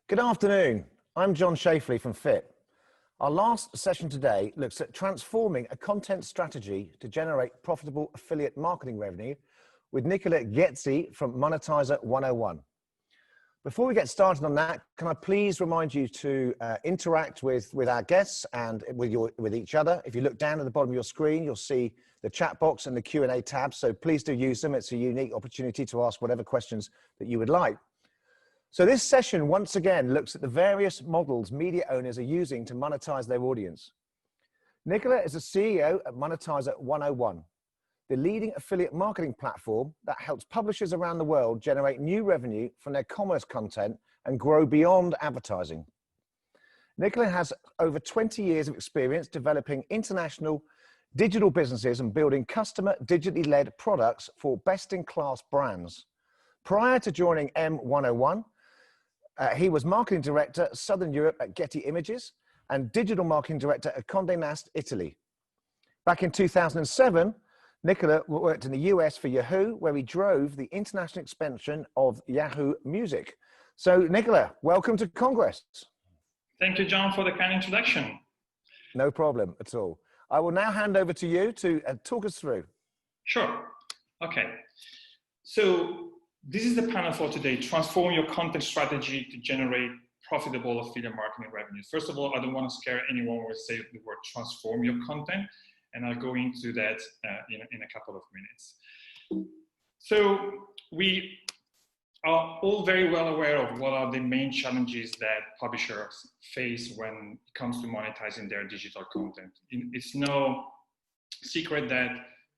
Good afternoon. I'm John Shafley from FIPP. Our last session today looks at transforming a content strategy to generate profitable affiliate marketing revenue with Nicola Ghezzi from Monetizer101. Before we get started on that, can I please remind you to interact with our guests and with each other. If you look down at the bottom of your screen, you'll see the chat box and the Q&A tab, so please do use them. It's a unique opportunity to ask whatever questions that you would like. So this session, once again, looks at the various models media owners are using to monetize their audience. Nicola is the CEO at Monetizer101, the leading affiliate marketing platform that helps publishers around the world generate new revenue from their commerce content and grow beyond advertising. Nicola has over 20 years of experience developing international digital businesses and building customer digitally led products for best-in-class brands. Prior to joining M101, he was marketing director, Southern Europe at Getty Images and digital marketing director at Condé Nast, Italy. Back in 2007, Nicola worked in the US for Yahoo, where he drove the international expansion of Yahoo Music. So Nicola, welcome to Congress. Thank you, John, for the kind introduction. No problem at all. I will now hand over to you to talk us through. Sure. Okay. So this is the panel for today, transform your content strategy to generate profitable affiliate marketing revenues. First of all, I don't want to scare anyone when I say the word transform your content, and I'll go into that in a couple of minutes. So we are all very well aware of what are the main challenges that publishers face when it comes to monetizing their digital content. It's no secret that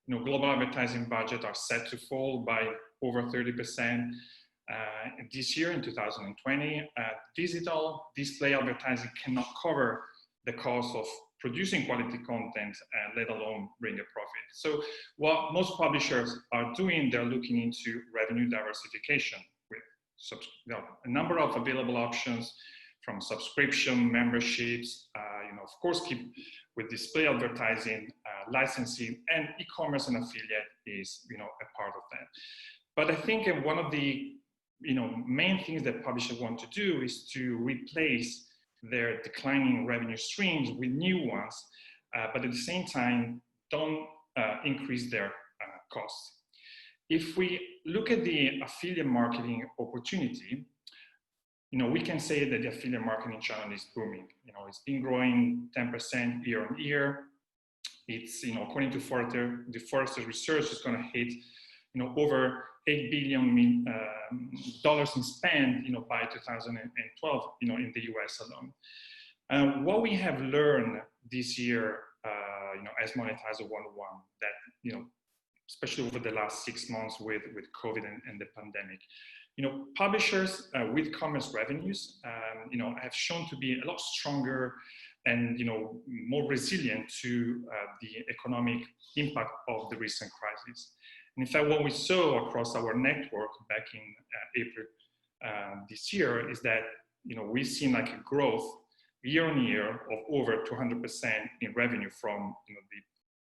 global advertising budgets are set to fall by over 30% this year in 2020. Digital display advertising cannot cover the cost of producing quality content, let alone bring a profit. So what most publishers are doing, they're looking into revenue diversification with a number of available options, from subscription, memberships, of course, keep with display advertising, licensing, and e-commerce and affiliate is, a part of that. But I think one of the, main things that publishers want to do is to replace their declining revenue streams with new ones, but at the same time, don't increase their costs. If we look at the affiliate marketing opportunity, we can say that the affiliate marketing channel is booming. It's been growing 10% year on year. It's, according to the Forrester research, is going to hit, over $8 billion in spend, by 2012, in the US alone. What we have learned this year, as Monetizer101, that, especially over the last 6 months with COVID and the pandemic, publishers with commerce revenues, have shown to be a lot stronger and, more resilient to the economic impact of the recent crisis. And in fact, what we saw across our network back in April this year is that, we've seen like a growth year on year of over 200% in revenue from,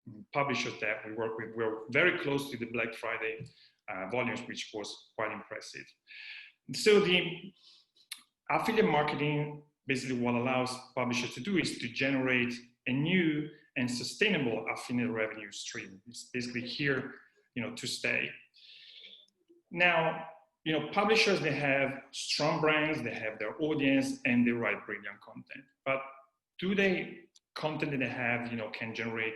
the publishers that we work with. We're very close to the Black Friday volumes, which was quite impressive. So the affiliate marketing, basically what allows publishers to do is to generate a new and sustainable affiliate revenue stream. It's basically here, to stay. Now, publishers, they have strong brands, they have their audience, and they write brilliant content. But do they content that they have, can generate,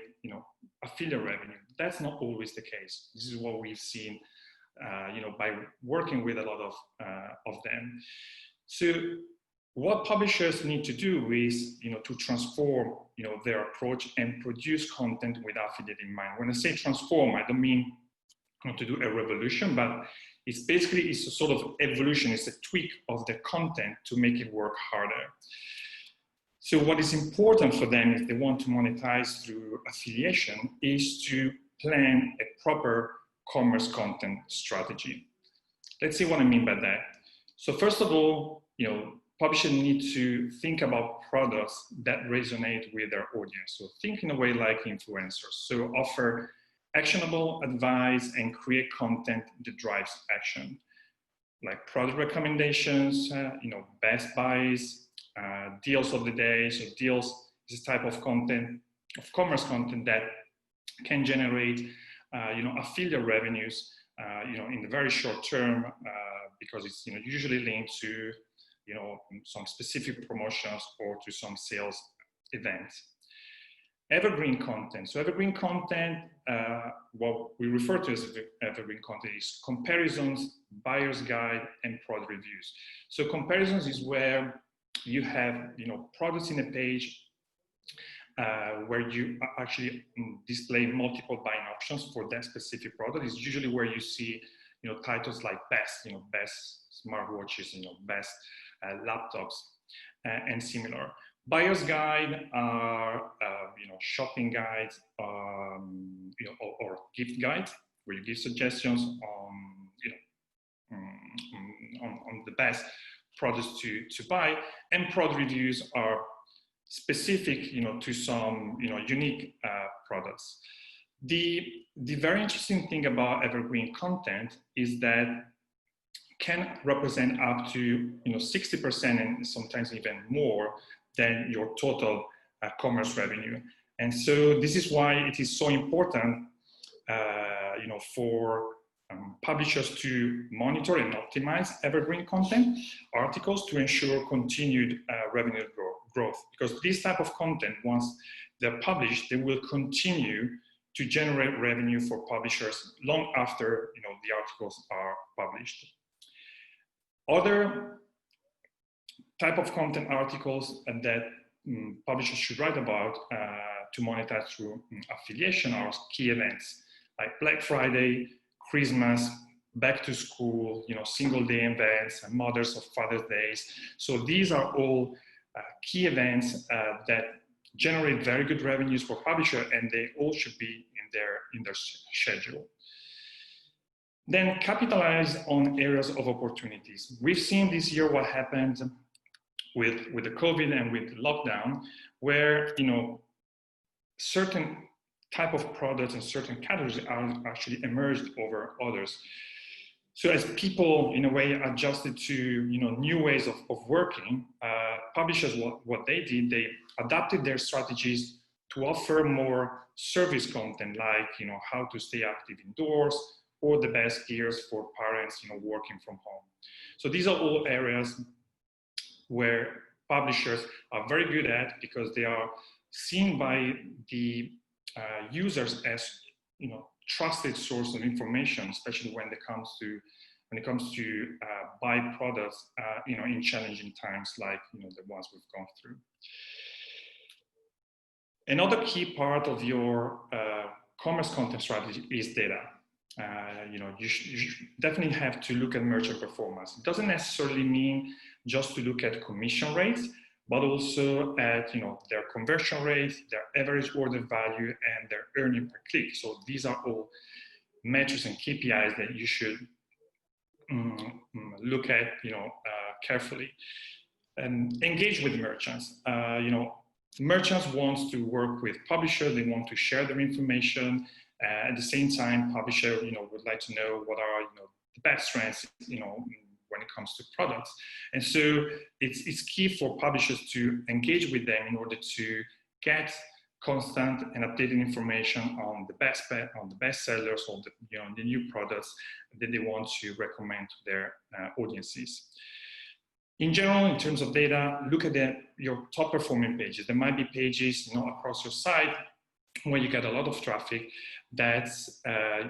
affiliate revenue? That's not always the case. This is what we've seen, by working with a lot of them. So what publishers need to do is, to transform, their approach and produce content with affiliate in mind. When I say transform, I don't mean to do a revolution, but it's basically, it's a sort of evolution. It's a tweak of the content to make it work harder. So what is important for them if they want to monetize through affiliation is to plan a proper commerce content strategy. Let's see what I mean by that. So first of all, publishers need to think about products that resonate with their audience. So think in a way like influencers. So offer actionable advice and create content that drives action. like product recommendations, best buys, deals of the day. So deals is a type of content, of commerce content that can generate, affiliate revenues, in the very short term, because it's, usually linked to, some specific promotions or to some sales events. Evergreen content. So evergreen content, what we refer to as evergreen content is comparisons, buyer's guide, and product reviews. So comparisons is where you have, products in a page where you actually display multiple buying options for that specific product. Is usually where you see, titles like best, best smartwatches, best laptops, and similar. Buyer's guide are, shopping guides, or gift guides, where you give suggestions on the best products to buy, and product reviews are specific, to some, unique products. The very interesting thing about evergreen content is that can represent up to 60% and sometimes even more than your total commerce revenue. And so this is why it is so important, for publishers to monitor and optimize evergreen content articles to ensure continued revenue growth. Because this type of content, once they're published, they will continue to generate revenue for publishers long after the articles are published. Other type of content articles that publishers should write about to monetize through affiliation are key events like Black Friday, Christmas, back to school, single day events, and Mother's or Father's Days. So these are all key events that generate very good revenues for publisher, and they all should be in their schedule. Then capitalize on areas of opportunities. We've seen this year what happened with the COVID and with the lockdown, where certain type of products and certain categories are actually emerged over others. So as people, in a way, adjusted to new ways of working, publishers, what they did, they adapted their strategies to offer more service content, like how to stay active indoors, or the best gears for parents working from home. So these are all areas where publishers are very good at, because they are seen by the users as trusted source of information, especially when it comes to buy products in challenging times like the ones we've gone through. Another key part of your commerce content strategy is data. You should definitely have to look at merchant performance. It doesn't necessarily mean just to look at commission rates, but also at their conversion rates, their average order value, and their earning per click. So these are all metrics and KPIs that you should look at carefully. And engage with merchants. Merchants want to work with publishers. They want to share their information. At the same time, publisher would like to know what are the best trends when it comes to products. And so it's key for publishers to engage with them in order to get constant and updated information on the best sellers, or the new products that they want to recommend to their audiences. In general, in terms of data, look at your top performing pages. There might be pages across your site where you get a lot of traffic that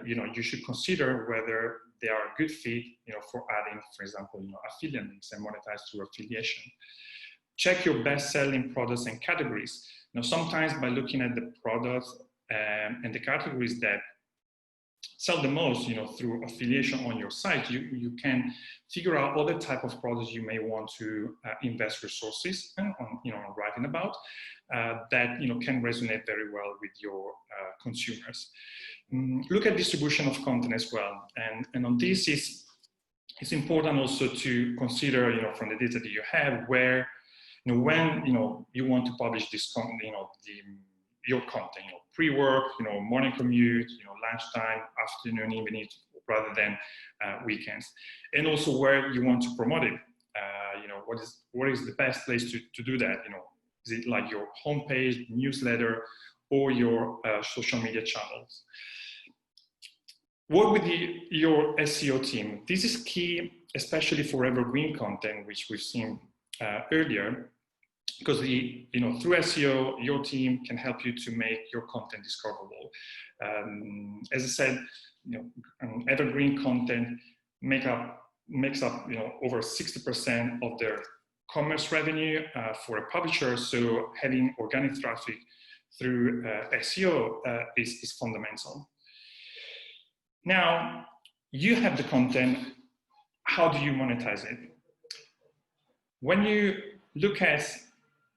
you should consider whether they are a good fit for adding, for example, affiliate links and monetize through affiliation. Check your best-selling products and categories. Sometimes by looking at the products and the categories that sell the most, through affiliation on your site, you can figure out other type of products you may want to invest resources on, writing about that can resonate very well with your consumers. Look at distribution of content as well, and on this it's important also to consider, from the data that you have, where when you want to publish this content, your content, pre-work, morning commute, lunchtime, afternoon, evening, rather than weekends. And also where you want to promote it. You know, what is the best place to do that? You know, is it like your homepage, newsletter, or your social media channels? Work with your SEO team. This is key, especially for evergreen content, which we've seen earlier, because through SEO, your team can help you to make your content discoverable. As I said, evergreen content makes up over 60% of their commerce revenue for a publisher. So having organic traffic through SEO is fundamental. Now, you have the content. How do you monetize it? When you look at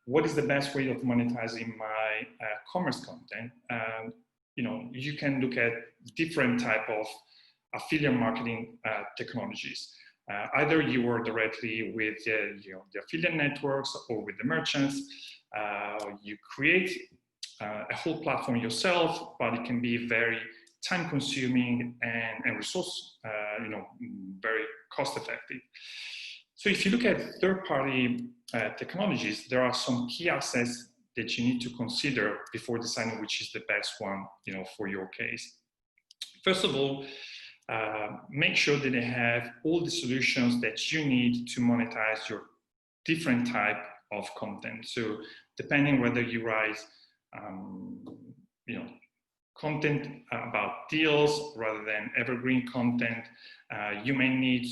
what is the best way of monetizing my commerce content, you can look at different type of affiliate marketing technologies. Either you work directly with the affiliate networks or with the merchants. You create a whole platform yourself, but it can be very time-consuming and resource, very cost-effective. So if you look at third-party technologies, there are some key assets that you need to consider before deciding which is the best one, for your case. First of all, make sure that they have all the solutions that you need to monetize your different type of content. So depending whether you write, content about deals rather than evergreen content, you may need,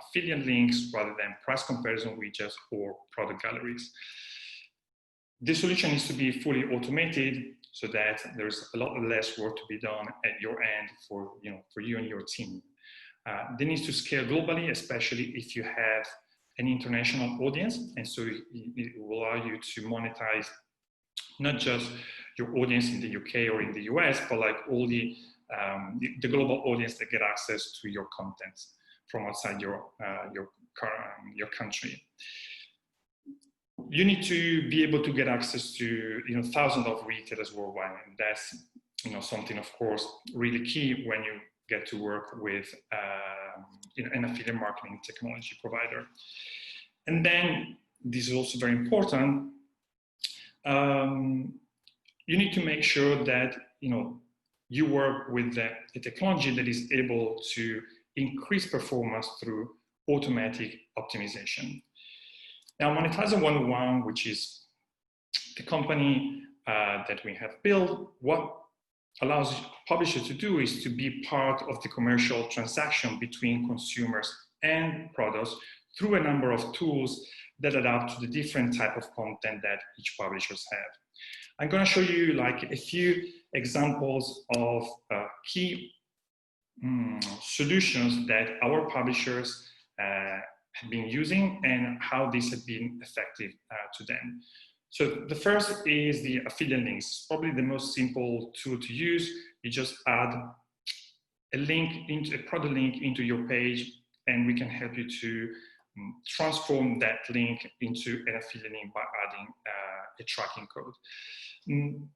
affiliate links rather than price comparison widgets or product galleries. This solution needs to be fully automated so that there's a lot less work to be done at your end for you and your team. They need to scale globally, especially if you have an international audience, and so it will allow you to monetize not just your audience in the UK or in the US, but like all the global audience that get access to your content from outside your country. You need to be able to get access to thousands of retailers worldwide, and that's something, of course, really key when you get to work with an affiliate marketing technology provider. And then this is also very important. You need to make sure that you work with the technology that is able to increase performance through automatic optimization. Now, Monetizer101, which is the company that we have built, what allows publishers to do is to be part of the commercial transaction between consumers and products through a number of tools that adapt to the different type of content that each publishers have. I'm going to show you like a few examples of key solutions that our publishers have been using and how this has been effective to them. So the first is the affiliate links. Probably the most simple tool to use. You just add a product link into your page, and we can help you to transform that link into an affiliate link by adding a tracking code.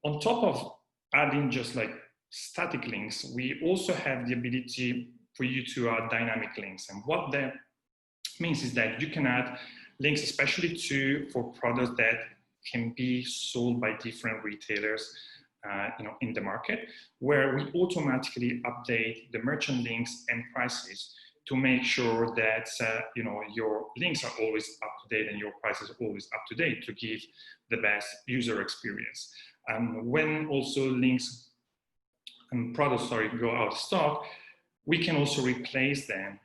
On top of adding just like static links, we also have the ability for you to add dynamic links. And what that means is that you can add links, especially for products that can be sold by different retailers in the market, where we automatically update the merchant links and prices to make sure that your links are always up to date and your prices are always up to date to give the best user experience. When also links and products go out of stock, we can also replace them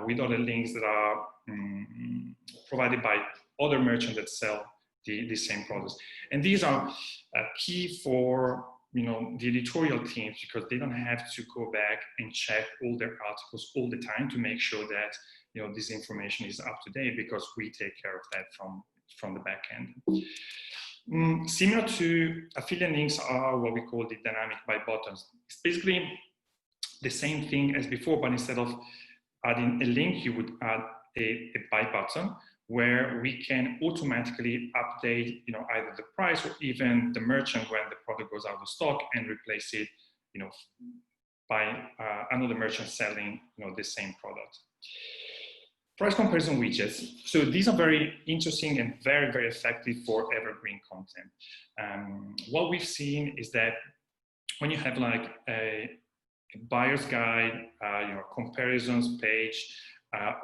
with other links that are provided by other merchants that sell the same products. And these are key for the editorial teams, because they don't have to go back and check all their articles all the time to make sure that this information is up to date, because we take care of that from the back end. Similar to affiliate links are what we call the dynamic buy buttons. It's basically the same thing as before, but instead of adding a link, you would add a buy button, where we can automatically update either the price or even the merchant when the product goes out of stock, and replace it by another merchant selling, the same product. Price comparison widgets. So these are very interesting and very, very effective for evergreen content. What we've seen is that when you have like a buyer's guide, comparisons page,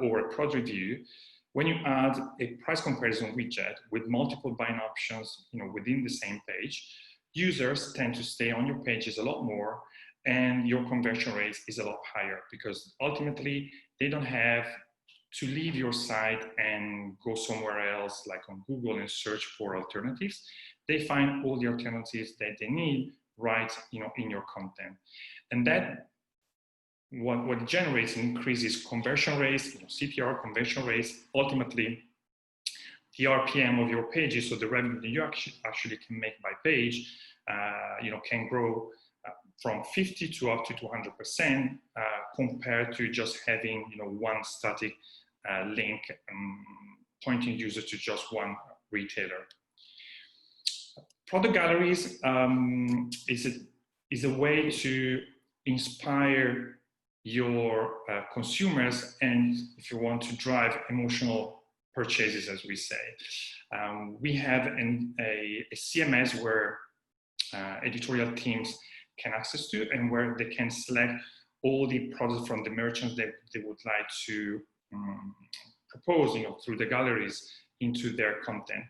or a product review, when you add a price comparison widget with multiple buying options, within the same page, users tend to stay on your pages a lot more, and your conversion rate is a lot higher because ultimately they don't have to leave your site and go somewhere else, like on Google, and search for alternatives. They find all the alternatives that they need right, in your content, and that what it generates increases conversion rates, CTR conversion rates, ultimately the RPM of your pages, so the revenue that you actually can make by page, can grow from 50 to up to 200% compared to just having one static link pointing users to just one retailer. Product galleries is a way to inspire your consumers, and if you want to drive emotional purchases, as we say. We have a CMS where editorial teams can access to, and where they can select all the products from the merchants that they would like to propose, through the galleries into their content.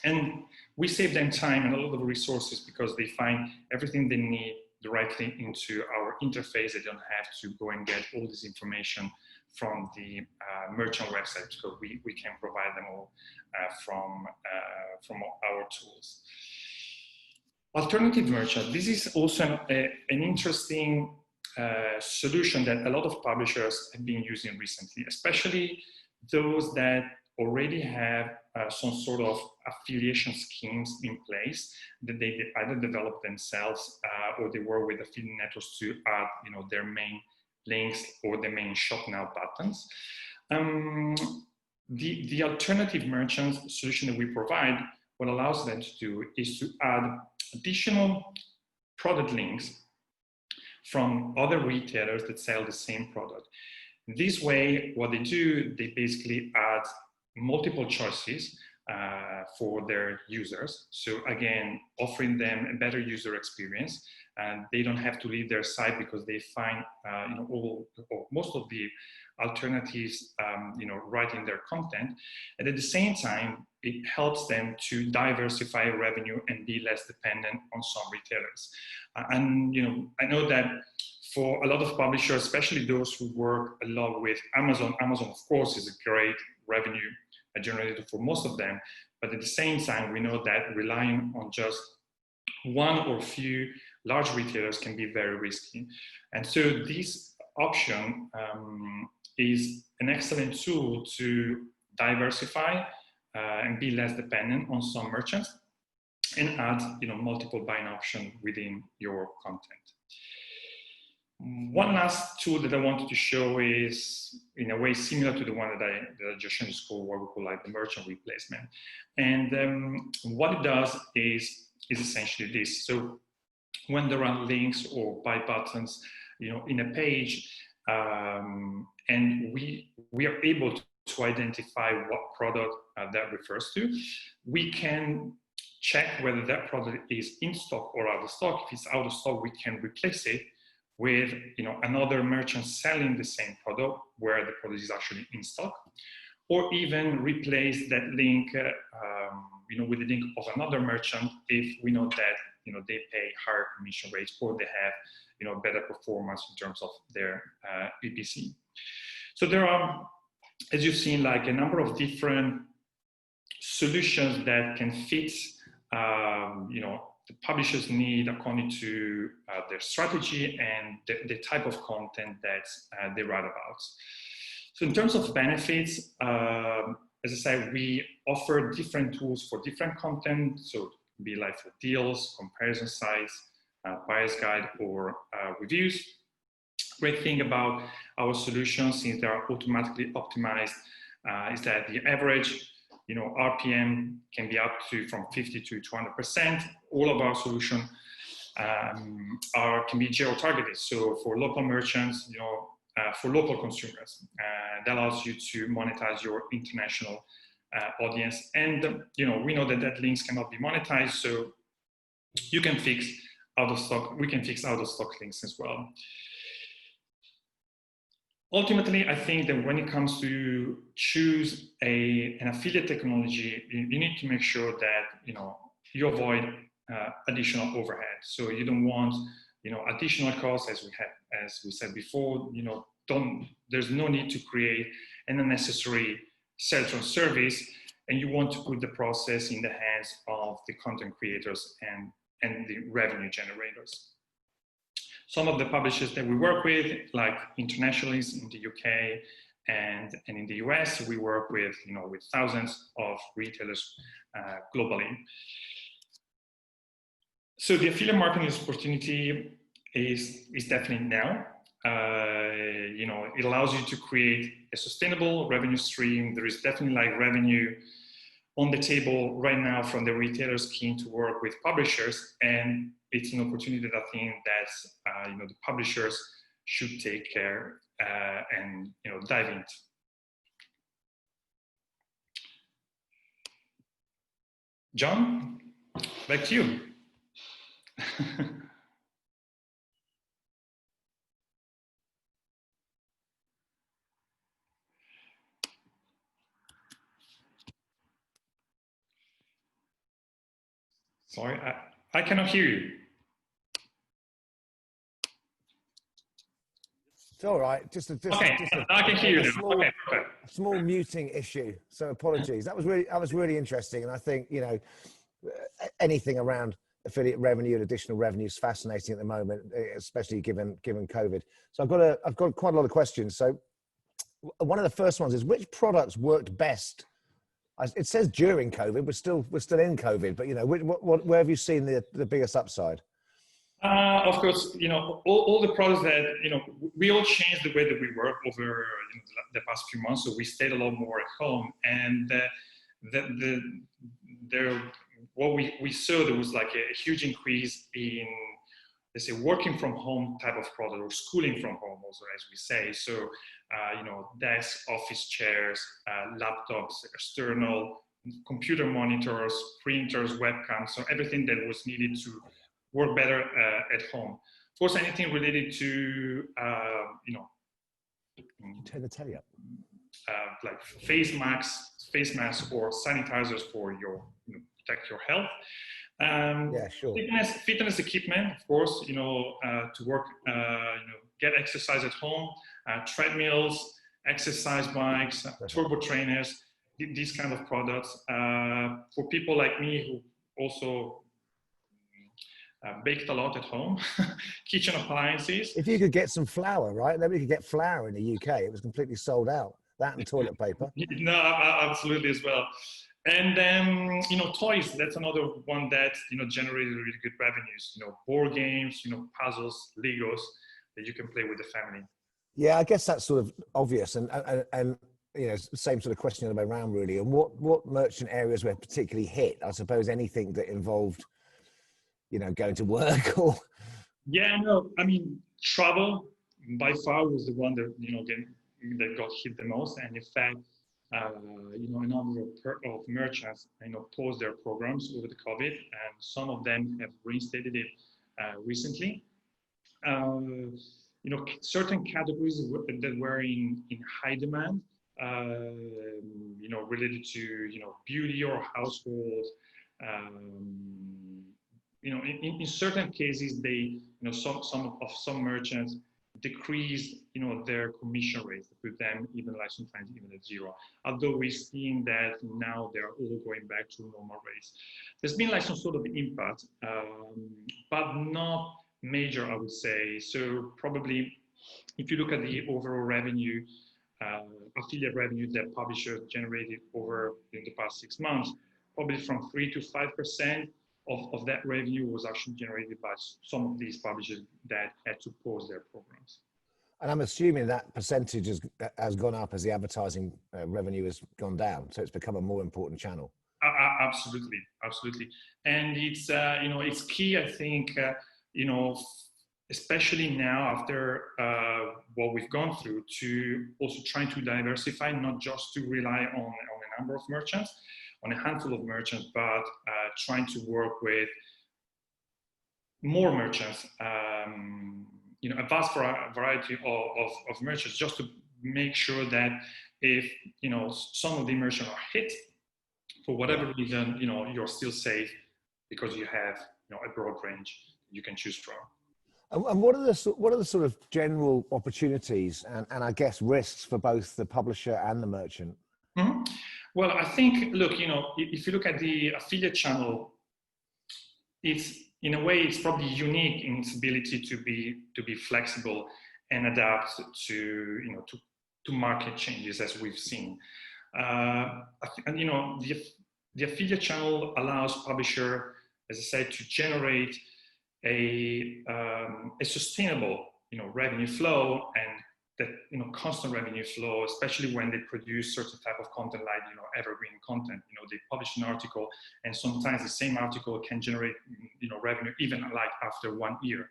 And we save them time and a lot of resources because they find everything they need directly into our interface. They don't have to go and get all this information from the merchant website, because we can provide them all from our tools. Alternative merchant. This is also an interesting solution that a lot of publishers have been using recently, especially those that already have some sort of affiliation schemes in place that they either develop themselves or they work with affiliate networks to add, their main links or the main shop now buttons. The alternative merchants solution that we provide, what allows them to do is to add additional product links from other retailers that sell the same product. This way, what they do, they basically add multiple choices for their users. So again, offering them a better user experience, and they don't have to leave their site because they find all or most of the alternatives right in their content. And at the same time, it helps them to diversify revenue and be less dependent on some retailers. I know that for a lot of publishers, especially those who work a lot with Amazon, of course is a great revenue generator for most of them, but at the same time, we know that relying on just one or few large retailers can be very risky. And so this option is an excellent tool to diversify and be less dependent on some merchants, and add multiple buying options within your content. One last tool that I wanted to show is in a way similar to the one that I just showed, called what we call like the merchant replacement. And what it does is essentially this. So when there are links or buy buttons, in a page, and we are able to identify what product that refers to, we can check whether that product is in stock or out of stock. If it's out of stock, we can replace it with another merchant selling the same product where the product is actually in stock, or even replace that link with the link of another merchant if we know that they pay higher commission rates, or they have better performance in terms of their PPC. So there are, as you've seen, like a number of different solutions that can fit the publishers need according to their strategy and the type of content that they write about. So in terms of benefits, as I said, we offer different tools for different content. So it can be like for deals, comparison sites, buyer's guide, or reviews. Great thing about our solutions, since they are automatically optimized, is that the average RPM can be up to from 50 to 200%. All of our solutions can be geo-targeted. So for local merchants, for local consumers, that allows you to monetize your international audience. And we know that links cannot be monetized, so you can fix out of stock. We can fix out of stock links as well. Ultimately, I think that when it comes to choose an affiliate technology, you need to make sure that you avoid additional overhead. So you don't want additional costs, as we said before. There's no need to create an unnecessary sales on service, and you want to put the process in the hands of the content creators and the revenue generators. Some of the publishers that we work with, like internationalists in the UK and in the US, we work with with thousands of retailers globally. So the affiliate marketing opportunity is definitely now. It allows you to create a sustainable revenue stream. There is definitely revenue on the table right now from the retailers keen to work with publishers, and it's an opportunity that I think that the publishers should take care and dive into. John, back to you. Sorry, I cannot hear you. It's all right. I can hear you now. Okay, perfect. Small muting issue. So apologies. That was really interesting, and I think anything around affiliate revenue and additional revenue is fascinating at the moment, especially given COVID. So I've got quite a lot of questions. So one of the first ones is, which products worked best? It says during COVID, we're still in COVID, but where have you seen the biggest upside? Of course, all the products that we all changed the way that we work over the past few months. So we stayed a lot more at home, and what we saw, there was like a huge increase in, let's say, working from home type of product, or schooling from home also, as we say. So desks, office chairs, laptops, external computer monitors, printers, webcams, so everything that was needed to work better at home. Of course, anything related to turn the telly up, like face masks or sanitizers for protect your health. Yeah, sure. Fitness equipment, of course, to work, get exercise at home, treadmills, exercise bikes, turbo trainers, these kind of products. For people like me who also baked a lot at home, kitchen appliances. If you could get some flour, right? Nobody could get flour in the UK. It was completely sold out. That and toilet paper. No, absolutely as well. And then, toys, that's another one that, generated really good revenues, board games, puzzles, Legos that you can play with the family. Yeah, I guess that's sort of obvious. And same sort of question the other way around, really. And what merchant areas were particularly hit? I suppose anything that involved, going to work or. Yeah, no, I mean, travel by far was the one that, that got hit the most. And in fact, a number of merchants, paused their programs over the COVID, and some of them have reinstated it recently. Certain categories that were in high demand, related to beauty or household. In certain cases, they some merchants decrease their commission rates, put them even sometimes even at zero. Although we're seeing that now they're all going back to normal rates. There's been some sort of impact, but not major, I would say. So probably if you look at the overall revenue, affiliate revenue that publishers generated over in the past 6 months, probably from 3 to 5% of that revenue was actually generated by some of these publishers that had to pause their programs. And I'm assuming that percentage has gone up as the advertising revenue has gone down, so it's become a more important channel. Absolutely, absolutely, and it's it's key, I think, you know, especially now after what we've gone through, to also trying to diversify, not just to rely on a number of merchants, on a handful of merchants, but trying to work with more merchants, you know, a vast variety of merchants, just to make sure that if, you know, some of the merchants are hit for whatever reason, you know, you're still safe because you have, you know, a broad range you can choose from. And what are the sort of general opportunities and I guess risks for both the publisher and the merchant? Mm-hmm. Well, I think, look, you know, if you look at the affiliate channel, it's, in a way, it's probably unique in its ability to be flexible and adapt to, you know, to market changes, as we've seen. And you know, the affiliate channel allows publisher, as I said, to generate a sustainable, you know, revenue flow, and that, you know, constant revenue flow, especially when they produce certain type of content, like, you know, evergreen content. You know, they publish an article, and sometimes the same article can generate, you know, revenue even like after 1 year.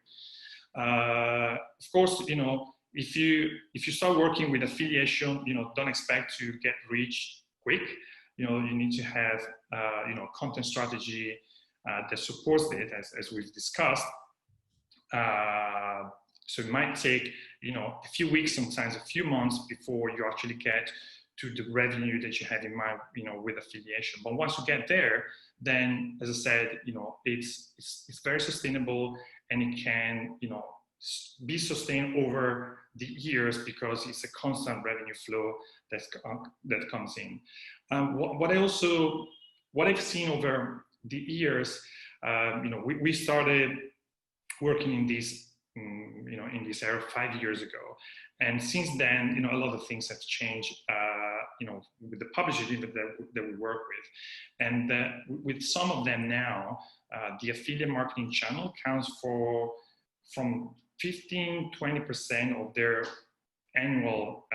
Of course, you know, if you start working with affiliation, you know, don't expect to get rich quick. You know, you need to have, you know, content strategy that supports it, as we've discussed. So it might take, you know, a few weeks, sometimes a few months before you actually get to the revenue that you had in mind, you know, with affiliation. But once you get there, then, as I said, you know, it's very sustainable, and it can, you know, be sustained over the years because it's a constant revenue flow that comes in. What I've seen over the years, you know, we started working in this, you know, in this era 5 years ago, and since then, you know, a lot of things have changed, you know, with the publishers that we work with, and with some of them now, the affiliate marketing channel counts for from 15-20% of their annual,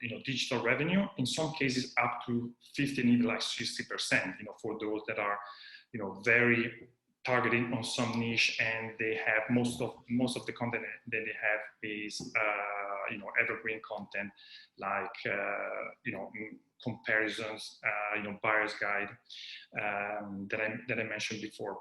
you know, digital revenue. In some cases, up to 15, even like 60%. You know, for those that are, you know, very targeting on some niche, and they have most of the content that they have is, you know, evergreen content, like, you know, comparisons, you know, buyer's guide, that I mentioned before.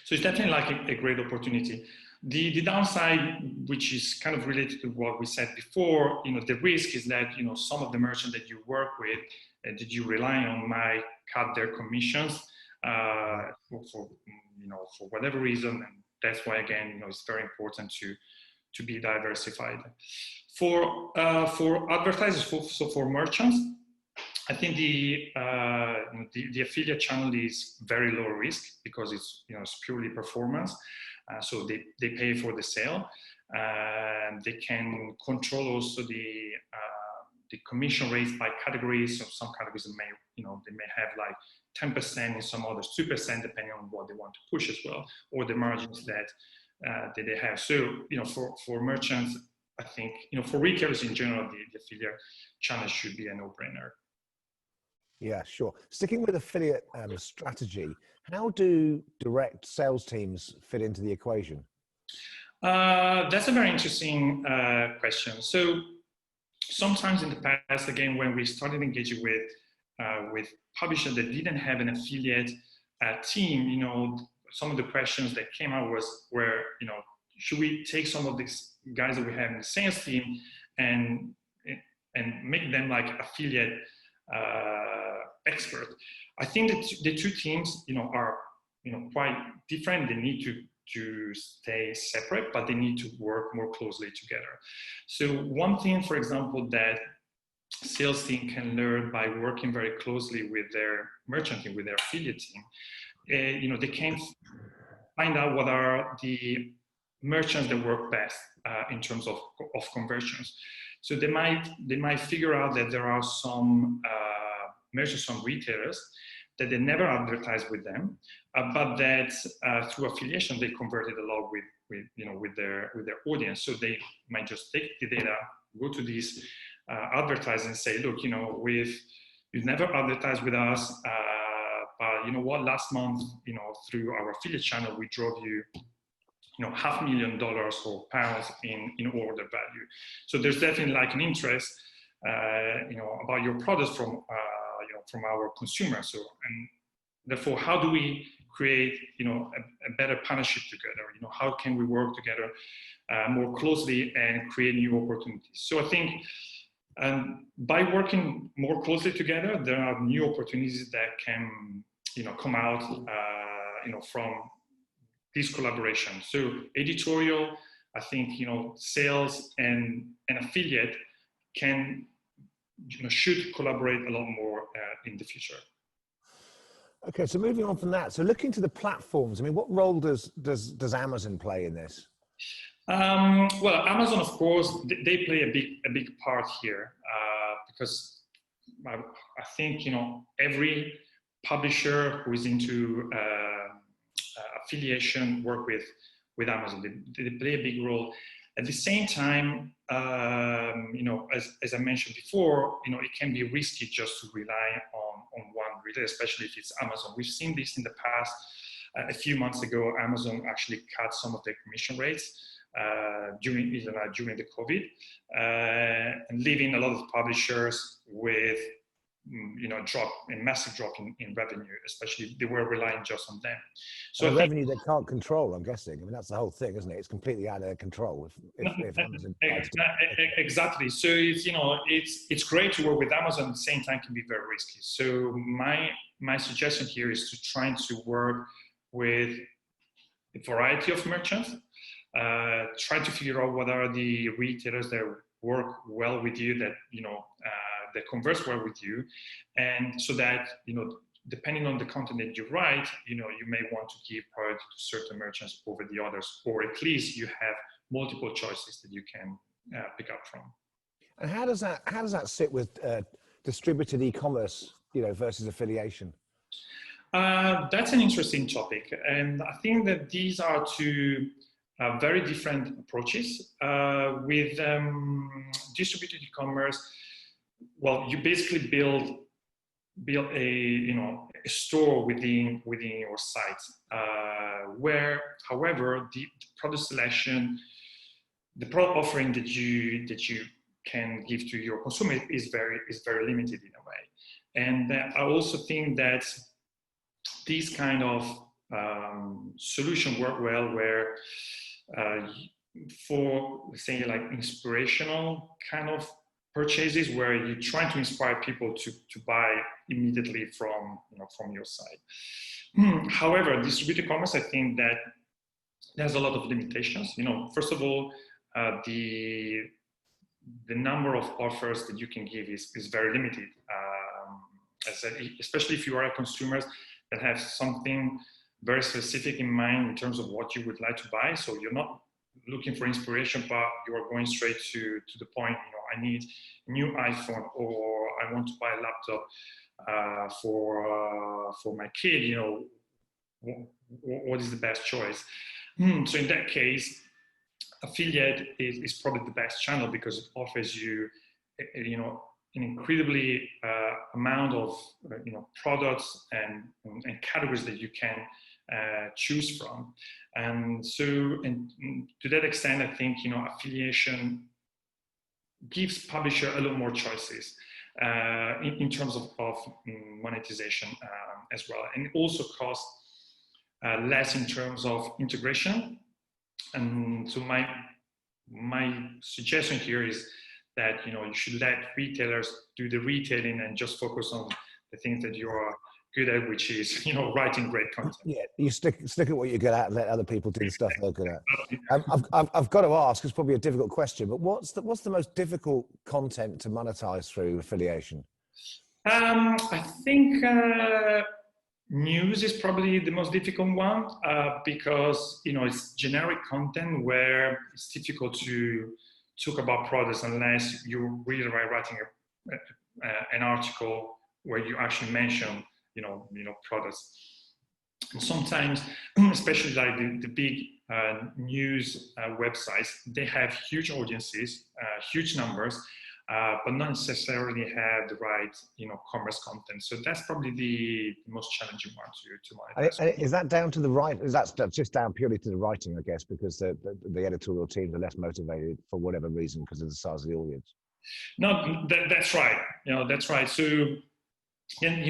So it's definitely like a great opportunity. The downside, which is kind of related to what we said before, you know, the risk is that, you know, some of the merchants that you work with, that you rely on, might cut their commissions, for you know, for whatever reason, and that's why, again, you know, it's very important to be diversified. For advertisers, for merchants, I think the affiliate channel is very low risk because it's, you know, it's purely performance. So they pay for the sale, and they can control also the commission rates by categories. So some categories may, you know, they may have like 10%, in some others 2%, depending on what they want to push as well, or the margins that they have. So, you know, for merchants, I think, you know, for retailers in general, the affiliate channel should be a no-brainer. Yeah, sure. Sticking with affiliate strategy, how do direct sales teams fit into the equation? That's a very interesting question. So sometimes in the past, again, when we started engaging with publishers that didn't have an affiliate team, you know, some of the questions that came out were, you know, should we take some of these guys that we have in the sales team and make them like affiliate expert? I think that the two teams, you know, are, you know, quite different. They need to stay separate, but they need to work more closely together. So one thing, for example, that sales team can learn by working very closely with their merchant team, with their affiliate team, you know, they can find out what are the merchants that work best in terms of conversions. So they might figure out that there are some merchants, some retailers that they never advertise with them, but that through affiliation they converted a lot with you know, with their audience. So they might just take the data, go to these advertisers and say, look, you know, you've never advertised with us, but you know what, last month, you know, through our affiliate channel, we drove you $500,000 or pounds in order value. So there's definitely like an interest, about your products from our consumers. So, and therefore, how do we create, a better partnership together? How can we work together more closely and create new opportunities? So I think by working more closely together, there are new opportunities that can, come out, from this collaboration. So editorial, I think, sales and affiliate can, should collaborate a lot more in the future. Okay, so moving on from that, so looking to the platforms, I mean, what role does Amazon play in this? Well, Amazon, of course, they play a big part here, because I think, every publisher who is into affiliation work with Amazon. They play a big role. At the same time, as I mentioned before, it can be risky just to rely on one retailer, especially if it's Amazon. We've seen this in the past. A few months ago, Amazon actually cut some of their commission rates during the COVID, and leaving a lot of publishers with a massive drop in revenue, especially if they were relying just on them. So revenue they can't control, I'm guessing. I mean, that's the whole thing, isn't it? It's completely out of their control if Amazon exactly. So it's great to work with Amazon. At the same time, can be very risky. So my suggestion here is to try to work with a variety of merchants. Try to figure out what are the retailers that work well with you, that that converse well with you, and so that depending on the content that you write, you may want to give priority to certain merchants over the others, or at least you have multiple choices that you can pick up from. And how does that sit with distributed e-commerce, versus affiliation? That's an interesting topic, and I think that these are two very different approaches. With distributed e-commerce, well, you basically build a store within your site, where, however, the product selection, the product offering that you can give to your consumer is very limited in a way. And I also think that these kind of solution work well where for, let's say, like inspirational kind of purchases, where you try to inspire people to buy immediately from your site. However, distributed commerce, I think that there's a lot of limitations. First of all, the number of offers that you can give is very limited. Especially if you are a consumer that have something very specific in mind in terms of what you would like to buy. So you're not looking for inspiration, but you are going straight to the point. I need a new iPhone, or I want to buy a laptop for my kid. What is the best choice? So in that case, affiliate is probably the best channel, because it offers you, an incredibly amount of products and categories that you can choose from. And so, and to that extent, I think affiliation gives publisher a lot more choices in terms of monetization as well, and it also costs less in terms of integration. And so my suggestion here is that you should let retailers do the retailing and just focus on the things that you are good at, which is writing great content. Yeah, you stick at what you're good at and let other people do the stuff they're good at. I've got to ask, it's probably a difficult question, but what's the most difficult content to monetize through affiliation? I think news is probably the most difficult one, because it's generic content where it's difficult to talk about products unless you really are writing an article where you actually mention products. And sometimes, especially like the big news websites, they have huge audiences, huge numbers, but not necessarily have the right, commerce content. So that's probably the most challenging one to monetize. And is that down to the right? Is that just down purely to the writing, I guess, because the editorial teams are less motivated for whatever reason because of the size of the audience? No, that's right. That's right. So, and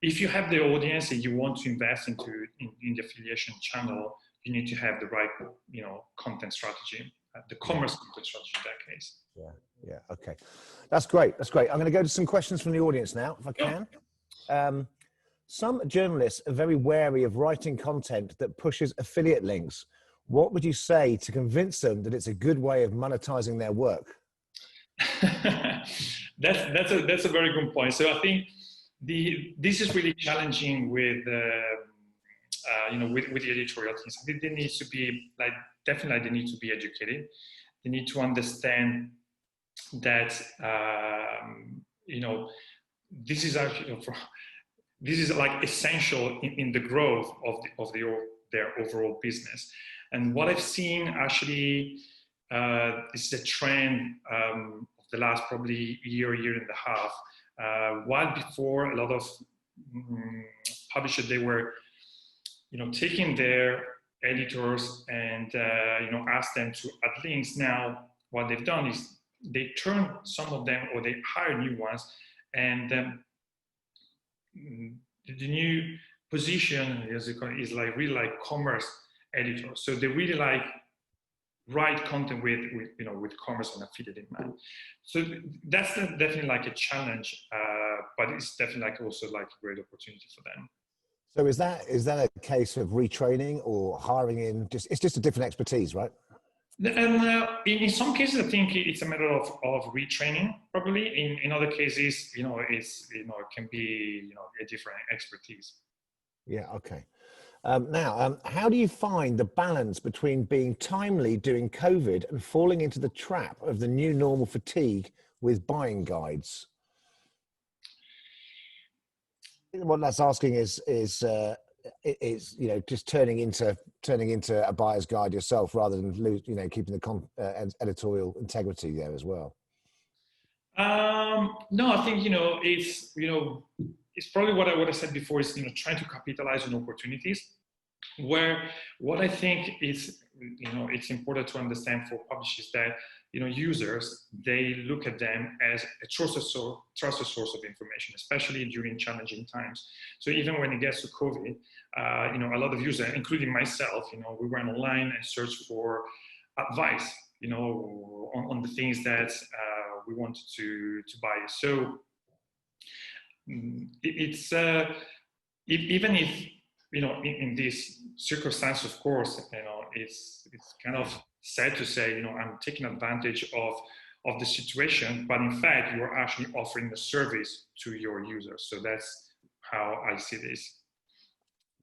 if you have the audience and you want to invest in the affiliation channel, you need to have the right, content strategy, the commerce content strategy in that case. Yeah. Okay. That's great. I'm going to go to some questions from the audience now, if I can. Some journalists are very wary of writing content that pushes affiliate links. What would you say to convince them that it's a good way of monetizing their work? That's a very good point. So I think this is really challenging with with the editorial teams. I think they need to be definitely they need to be educated. They need to understand that this is actually essential in the growth of their overall business. And what I've seen actually is a trend of the last probably year and a half. While before a lot of publishers, they were taking their editors and ask them to add links. Now what they've done is they turn some of them, or they hire new ones, and the new position is really like commerce editor. So they really write content with commerce and affiliate in mind. So that's definitely a challenge, but it's definitely also a great opportunity for them. So is that a case of retraining or hiring in? It's just a different expertise, right? And in some cases, I think it's a matter of retraining. Probably in other cases, it can be a different expertise. Yeah. Okay. Now, how do you find the balance between being timely during COVID and falling into the trap of the new normal fatigue with buying guides? What that's asking is just turning into a buyer's guide yourself rather than keeping the editorial integrity there as well. No, I think it's probably what I would have said before is trying to capitalize on opportunities. Where what I think is it's important to understand for publishers that users, they look at them as a trusted source of information, especially during challenging times. So even when it gets to COVID, a lot of users, including myself, we went online and searched for advice, on the things that we wanted to buy. So it's even if in this circumstance, of course, it's kind of sad to say, I'm taking advantage of the situation, but in fact, you are actually offering a service to your users. So that's how I see this.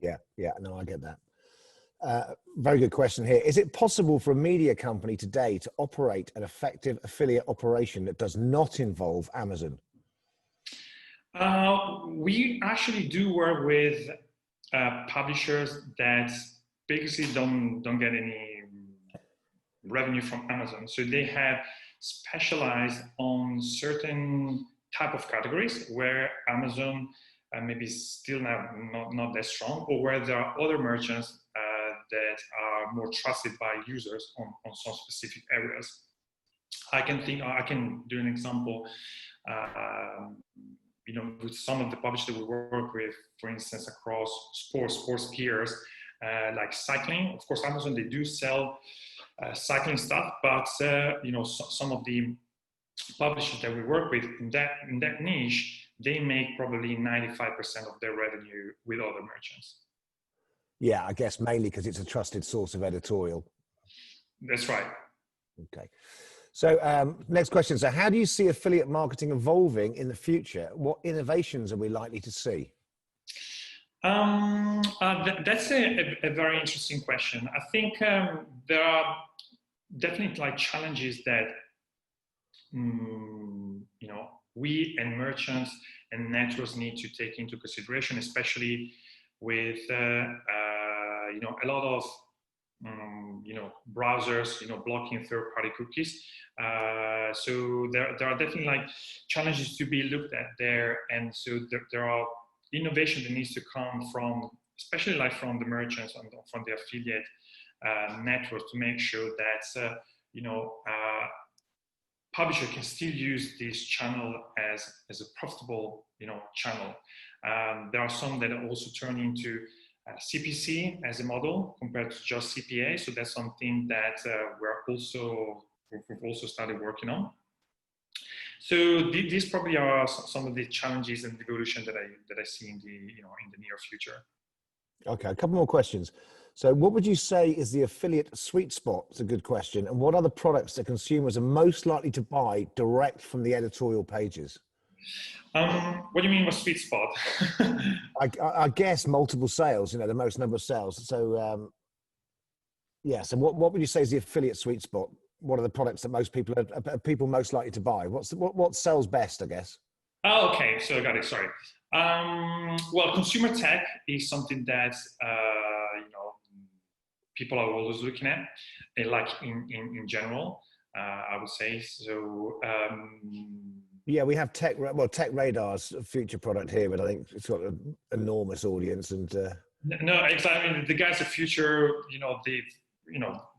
Yeah, no, I get that. Very good question here. Is it possible for a media company today to operate an effective affiliate operation that does not involve Amazon? We actually do work with publishers that basically don't get any revenue from Amazon. So they have specialized on certain type of categories where Amazon maybe still not that strong, or where there are other merchants that are more trusted by users on some specific areas. I can do an example. With some of the publishers that we work with, for instance, across sports gears, like cycling. Of course, Amazon, they do sell cycling stuff, but some of the publishers that we work with in that niche, they make probably 95% of their revenue with other merchants. Yeah, I guess mainly because it's a trusted source of editorial. That's right. Okay. So next question. So how do you see affiliate marketing evolving in the future? What innovations are we likely to see? That's a very interesting question. I think there are definitely challenges that we and merchants and networks need to take into consideration, especially with a lot of browsers, blocking third-party cookies. So there are definitely like challenges to be looked at there, and so there are innovation that needs to come from, especially like from the merchants and from the affiliate networks, to make sure that publisher can still use this channel as a profitable channel. There are some that are also turn into CPC as a model compared to just CPA. So that's something that we've also started working on. So these probably are some of the challenges and evolution that I see in the near future. Okay, a couple more questions. So what would you say is the affiliate sweet spot? It's a good question. And what are the products that consumers are most likely to buy direct from the editorial pages? What do you mean by sweet spot? I guess multiple sales, the most number of sales. So so what would you say is the affiliate sweet spot? What are the products that most people are people most likely to buy? What sells best, I guess? Oh, okay. So I got it. Sorry. Well, consumer tech is something that people are always looking at, like in general. I would say so. Yeah, we have Tech Radar's a future product here, but I think it's got an enormous audience. And no, exactly. I mean, the guys of future,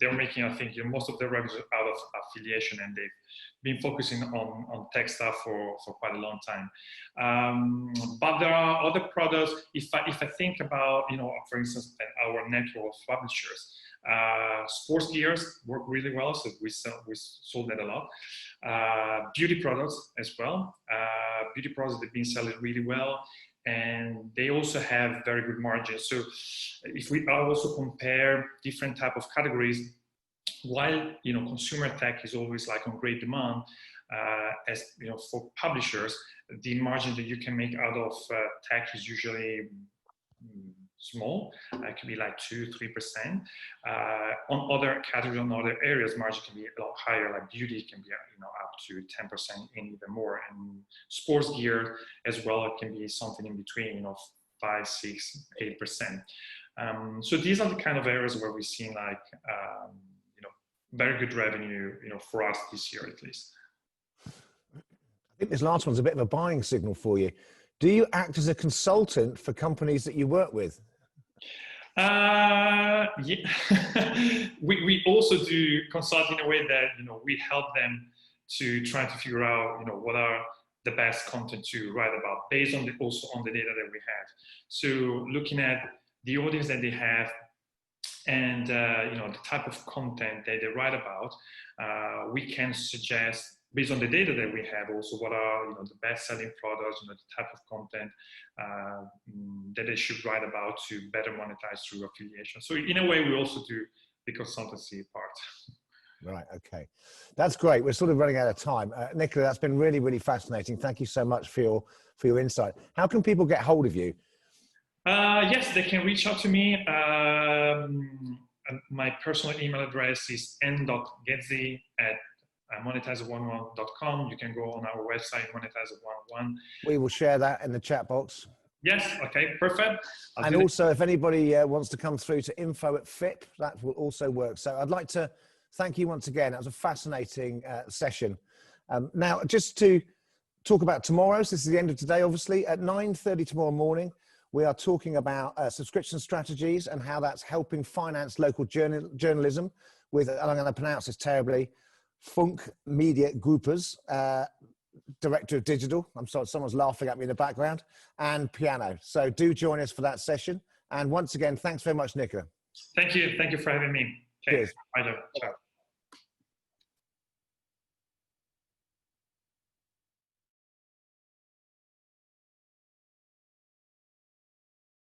they're making, I think, most of their revenues out of affiliation, and they've been focusing on tech stuff for quite a long time. But there are other products. If I think about, for instance, our network of publishers, sports gears work really well, so we sold that a lot. Beauty products as well. Beauty products, they've been selling really well, and they also have very good margins. So if we also compare different type of categories, while consumer tech is always like on great demand, as for publishers, the margin that you can make out of tech is usually small. It can be like 2-3%. On other categories, on other areas, margin can be a lot higher. Like beauty can be up to 10% and even more. And sports gear as well, it can be something in between 5, 6, 8%. So these are the kind of areas where we've seen like very good revenue for us this year at least. I think this last one's a bit of a buying signal for you. Do you act as a consultant for companies that you work with? Yeah. we also do consult in a way that we help them to try to figure out what are the best content to write about based on also on the data that we have. So looking at the audience that they have and the type of content that they write about, we can suggest based on the data that we have also what are the best-selling products, the type of content that they should write about to better monetize through affiliation. So in a way, we also do the consultancy part. Right. Okay, that's great. We're sort of running out of time. Nicola, that's been really, really fascinating. Thank you so much for your insight. How can people get hold of you? Yes, they can reach out to me. My personal email address is n.ghezzi at monetizer101.com. You can go on our website, Monetizer101. We will share that in the chat box. Yes, okay, perfect. And also, if anybody wants to come through to info@FIPP, that will also work. So I'd like to thank you once again. That was a fascinating session. Now, just to talk about tomorrow, so this is the end of today, obviously, at 9:30 tomorrow morning, we are talking about subscription strategies and how that's helping finance local journalism with, and I'm going to pronounce this terribly, Funk Media Groupers, Director of Digital. I'm sorry, someone's laughing at me in the background, and piano. So do join us for that session. And once again, thanks very much, Nicola. Thank you. Thank you for having me. Okay. Cheers. Bye. Ciao.